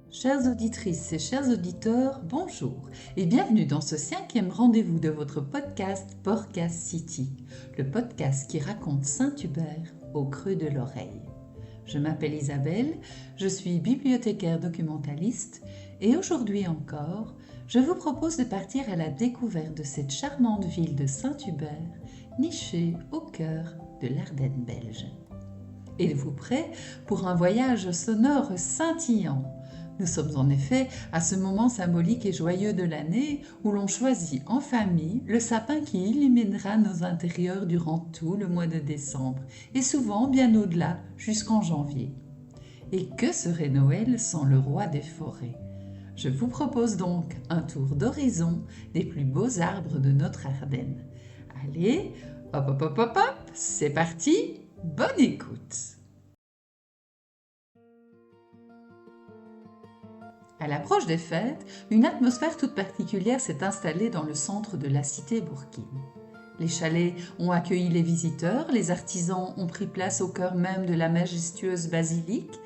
Chères auditrices et chers auditeurs, bonjour et bienvenue dans ce 5e rendez-vous de votre podcast Podcast City, le podcast qui raconte Saint-Hubert au creux de l'oreille. Je m'appelle Isabelle, je suis bibliothécaire documentaliste et aujourd'hui encore, je vous propose de partir à la découverte de cette charmante ville de Saint-Hubert, nichée au cœur de l'Ardenne belge. Êtes-vous prêts pour un voyage sonore scintillant ? Nous sommes en effet à ce moment symbolique et joyeux de l'année où l'on choisit en famille le sapin qui illuminera nos intérieurs durant tout le mois de décembre et souvent bien au-delà jusqu'en janvier. Et que serait Noël sans le roi des forêts ? Je vous propose donc un tour d'horizon des plus beaux arbres de notre Ardenne. Allez, hop hop hop hop hop, c'est parti, bonne écoute! À l'approche des fêtes, une atmosphère toute particulière s'est installée dans le centre de la cité bourguine. Les chalets ont accueilli les visiteurs, les artisans ont pris place au cœur même de la majestueuse basilique,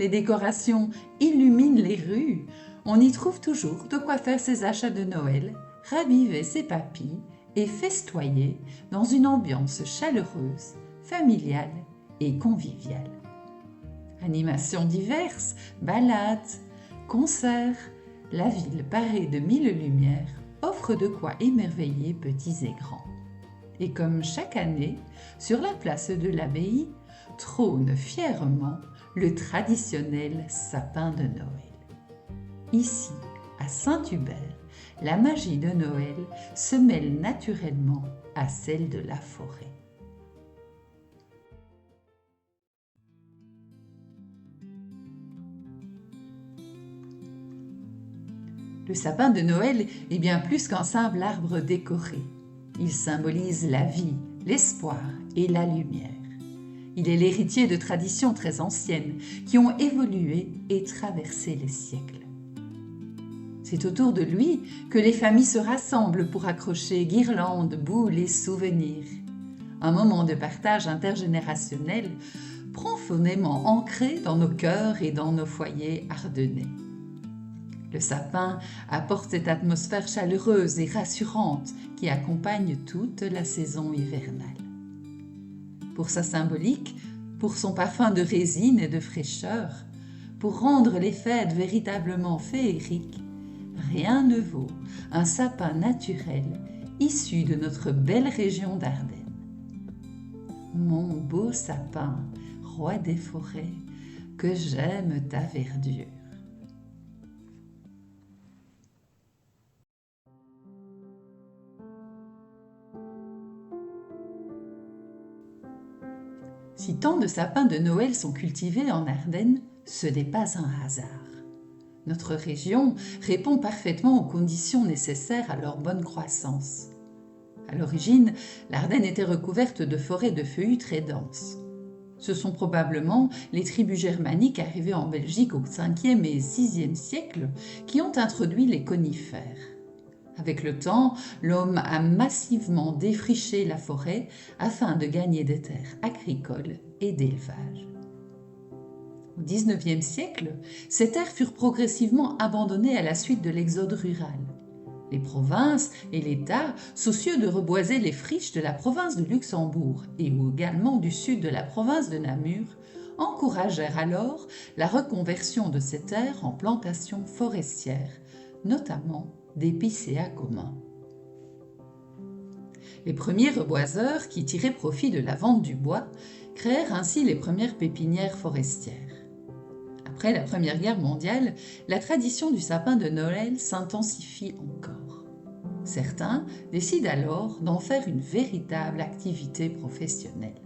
les décorations illuminent les rues, on y trouve toujours de quoi faire ses achats de Noël, raviver ses papilles et festoyer dans une ambiance chaleureuse, familiale et conviviale. Animations diverses, balades, concerts, la ville parée de 1000 lumières offre de quoi émerveiller petits et grands. Et comme chaque année, sur la place de l'abbaye, trône fièrement le traditionnel sapin de Noël. Ici, à Saint-Hubert, la magie de Noël se mêle naturellement à celle de la forêt. Le sapin de Noël est bien plus qu'un simple arbre décoré. Il symbolise la vie, l'espoir et la lumière. Il est l'héritier de traditions très anciennes qui ont évolué et traversé les siècles. C'est autour de lui que les familles se rassemblent pour accrocher guirlandes, boules et souvenirs. Un moment de partage intergénérationnel profondément ancré dans nos cœurs et dans nos foyers ardennais. Le sapin apporte cette atmosphère chaleureuse et rassurante qui accompagne toute la saison hivernale. Pour sa symbolique, pour son parfum de résine et de fraîcheur, pour rendre les fêtes véritablement féeriques, rien ne vaut un sapin naturel issu de notre belle région d'Ardenne. Mon beau sapin, roi des forêts, que j'aime ta verdure. Si tant de sapins de Noël sont cultivés en Ardennes, ce n'est pas un hasard. Notre région répond parfaitement aux conditions nécessaires à leur bonne croissance. À l'origine, l'Ardenne était recouverte de forêts de feuillus très denses. Ce sont probablement les tribus germaniques arrivées en Belgique au 5e et 6e siècle qui ont introduit les conifères. Avec le temps, l'homme a massivement défriché la forêt afin de gagner des terres agricoles et d'élevage. Au XIXe siècle, ces terres furent progressivement abandonnées à la suite de l'exode rural. Les provinces et l'État, soucieux de reboiser les friches de la province de Luxembourg et également du sud de la province de Namur, encouragèrent alors la reconversion de ces terres en plantations forestières, notamment d'épicéas communs. Les premiers reboiseurs, qui tiraient profit de la vente du bois, créèrent ainsi les premières pépinières forestières. Après la Première Guerre mondiale, la tradition du sapin de Noël s'intensifie encore. Certains décident alors d'en faire une véritable activité professionnelle.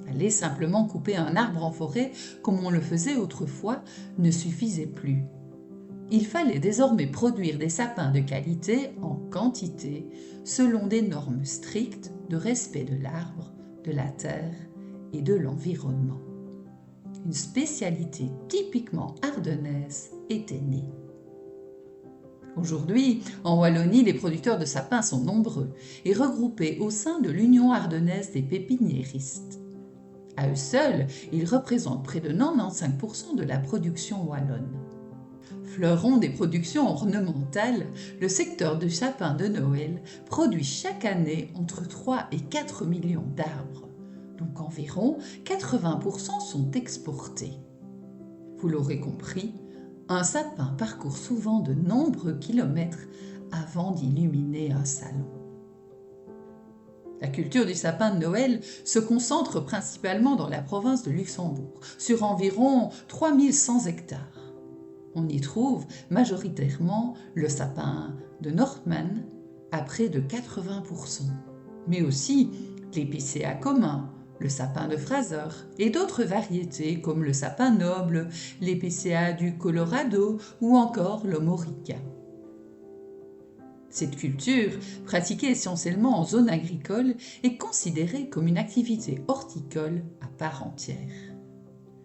Aller simplement couper un arbre en forêt, comme on le faisait autrefois, ne suffisait plus. Il fallait désormais produire des sapins de qualité en quantité, selon des normes strictes de respect de l'arbre, de la terre et de l'environnement. Une spécialité typiquement ardennaise était née. Aujourd'hui, en Wallonie, les producteurs de sapins sont nombreux et regroupés au sein de l'Union ardennaise des pépiniéristes. À eux seuls, ils représentent près de 95% de la production wallonne. Fleuron des productions ornementales, le secteur du sapin de Noël produit chaque année entre 3 et 4 millions d'arbres, donc environ 80% sont exportés. Vous l'aurez compris, un sapin parcourt souvent de nombreux kilomètres avant d'illuminer un salon. La culture du sapin de Noël se concentre principalement dans la province de Luxembourg, sur environ 3100 hectares. On y trouve majoritairement le sapin de Nordman à près de 80%, mais aussi l'épicéa commun, le sapin de Fraser et d'autres variétés comme le sapin noble, l'épicéa du Colorado ou encore l'omorica. Cette culture, pratiquée essentiellement en zone agricole, est considérée comme une activité horticole à part entière.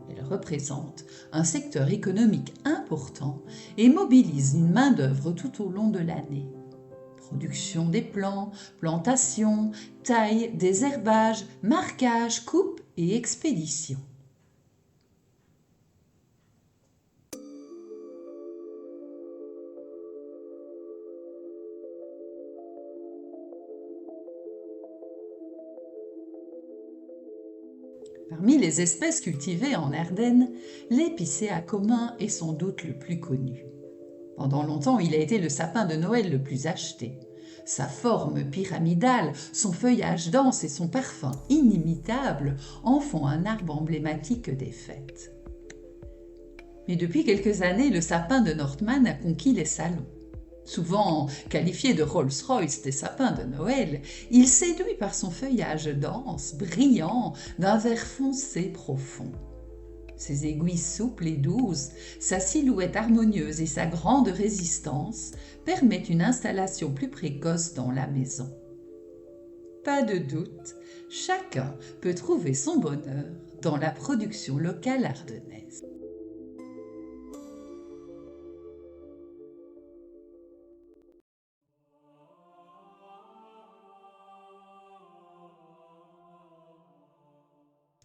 Elle représente un secteur économique important et mobilise une main-d'œuvre tout au long de l'année. Production des plants, plantation, taille, désherbage, marquage, coupe et expédition. Parmi les espèces cultivées en Ardennes, l'épicéa commun est sans doute le plus connu. Pendant longtemps, il a été le sapin de Noël le plus acheté. Sa forme pyramidale, son feuillage dense et son parfum inimitable en font un arbre emblématique des fêtes. Mais depuis quelques années, le sapin de Nordman a conquis les salons. Souvent qualifié de Rolls-Royce des sapins de Noël, il séduit par son feuillage dense, brillant, d'un vert foncé profond. Ses aiguilles souples et douces, sa silhouette harmonieuse et sa grande résistance permettent une installation plus précoce dans la maison. Pas de doute, chacun peut trouver son bonheur dans la production locale ardennaise.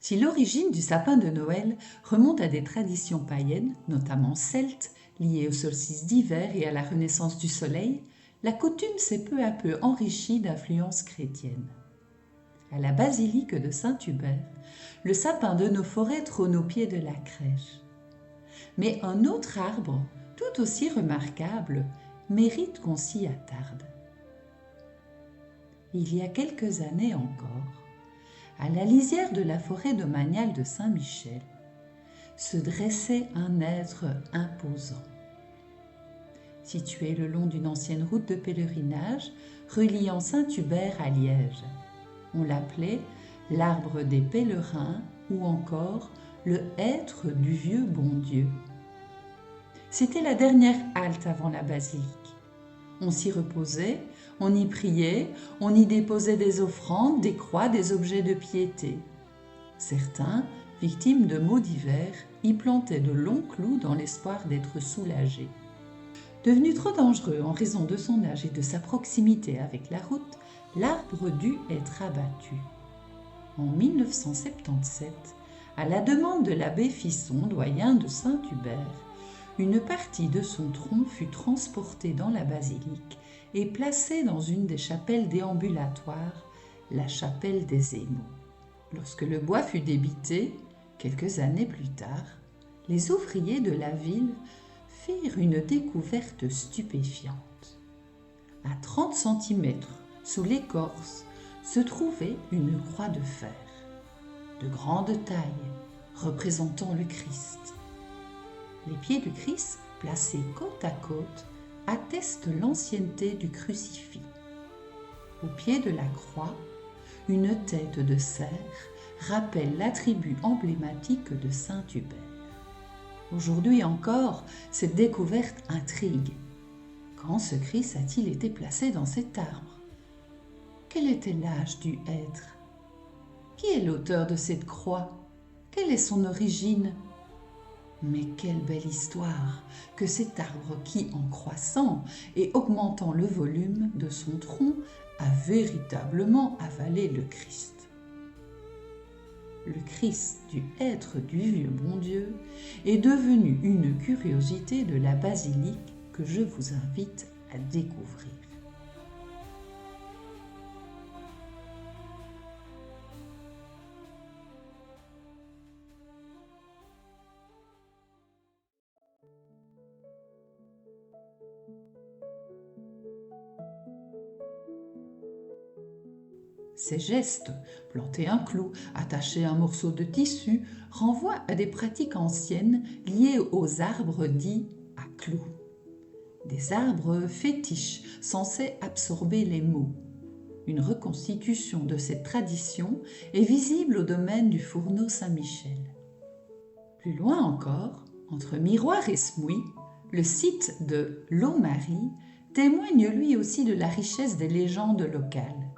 Si l'origine du sapin de Noël remonte à des traditions païennes, notamment celtes, liées au solstice d'hiver et à la renaissance du soleil, la coutume s'est peu à peu enrichie d'influences chrétiennes. À la basilique de Saint-Hubert, le sapin de nos forêts trône au pied de la crèche. Mais un autre arbre, tout aussi remarquable, mérite qu'on s'y attarde. Il y a quelques années encore, à la lisière de la forêt domaniale de Saint-Michel, se dressait un être imposant. Situé le long d'une ancienne route de pèlerinage reliant Saint-Hubert à Liège, on l'appelait l'arbre des pèlerins ou encore le hêtre du vieux bon Dieu. C'était la dernière halte avant la basilique. On s'y reposait, on y priait, on y déposait des offrandes, des croix, des objets de piété. Certains, victimes de maux divers, y plantaient de longs clous dans l'espoir d'être soulagés. Devenu trop dangereux en raison de son âge et de sa proximité avec la route, l'arbre dut être abattu. En 1977, à la demande de l'abbé Fisson, doyen de Saint-Hubert, une partie de son tronc fut transportée dans la basilique et placée dans une des chapelles déambulatoires, la chapelle des Émaux. Lorsque le bois fut débité, quelques années plus tard, les ouvriers de la ville firent une découverte stupéfiante. À 30 cm sous l'écorce se trouvait une croix de fer, de grande taille, représentant le Christ. Les pieds du Christ, placés côte à côte, attestent l'ancienneté du crucifix. Au pied de la croix, une tête de cerf rappelle l'attribut emblématique de Saint-Hubert. Aujourd'hui encore, cette découverte intrigue. Quand ce Christ a-t-il été placé dans cet arbre? Quel était l'âge du hêtre? Qui est l'auteur de cette croix? Quelle est son origine? Mais quelle belle histoire que cet arbre qui, en croissant et augmentant le volume de son tronc, a véritablement avalé le Christ. Le Christ du être du vieux bon Dieu est devenu une curiosité de la basilique que je vous invite à découvrir. Ces gestes, planter un clou, attacher un morceau de tissu, renvoient à des pratiques anciennes liées aux arbres dits à clous. Des arbres fétiches censés absorber les maux. Une reconstitution de cette tradition est visible au domaine du fourneau Saint-Michel. Plus loin encore, entre Miroir et Smouy, le site de Lomarie témoigne lui aussi de la richesse des légendes locales.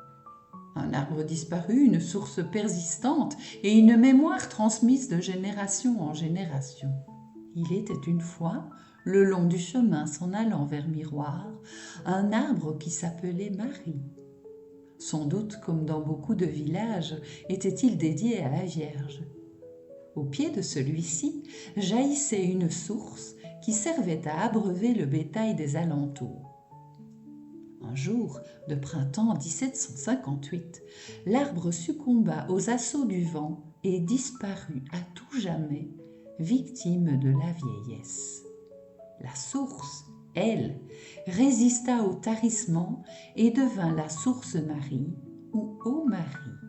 Un arbre disparu, une source persistante et une mémoire transmise de génération en génération. Il était une fois, le long du chemin s'en allant vers Miroir, un arbre qui s'appelait Marie. Sans doute, comme dans beaucoup de villages, était-il dédié à la Vierge. Au pied de celui-ci jaillissait une source qui servait à abreuver le bétail des alentours. Un jour de printemps 1758, l'arbre succomba aux assauts du vent et disparut à tout jamais, victime de la vieillesse. La source, elle, résista au tarissement et devint la source Marie ou Eau Marie.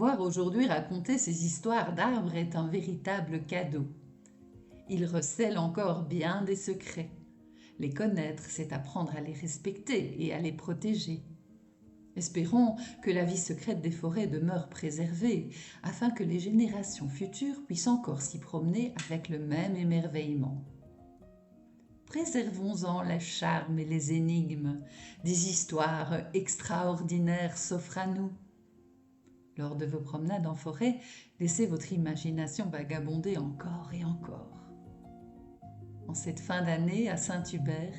Voir aujourd'hui raconter ces histoires d'arbres est un véritable cadeau. Ils recèlent encore bien des secrets. Les connaître, c'est apprendre à les respecter et à les protéger. Espérons que la vie secrète des forêts demeure préservée, afin que les générations futures puissent encore s'y promener avec le même émerveillement. Préservons-en les charmes et les énigmes. Des histoires extraordinaires s'offrent à nous. Lors de vos promenades en forêt, laissez votre imagination vagabonder encore et encore. En cette fin d'année à Saint-Hubert,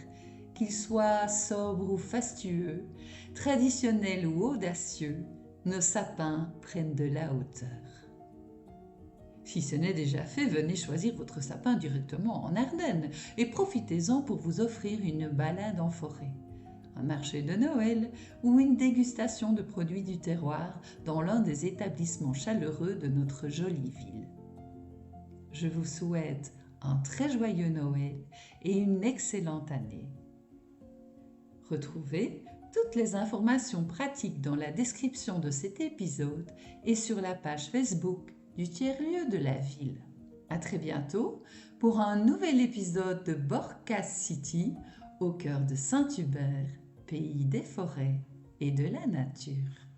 qu'il soit sobre ou fastueux, traditionnel ou audacieux, nos sapins prennent de la hauteur. Si ce n'est déjà fait, venez choisir votre sapin directement en Ardennes et profitez-en pour vous offrir une balade en forêt. Un marché de Noël ou une dégustation de produits du terroir dans l'un des établissements chaleureux de notre jolie ville. Je vous souhaite un très joyeux Noël et une excellente année. Retrouvez toutes les informations pratiques dans la description de cet épisode et sur la page Facebook du tiers-lieu de la ville. À très bientôt pour un nouvel épisode de Borkas City au cœur de Saint-Hubert, pays des forêts et de la nature.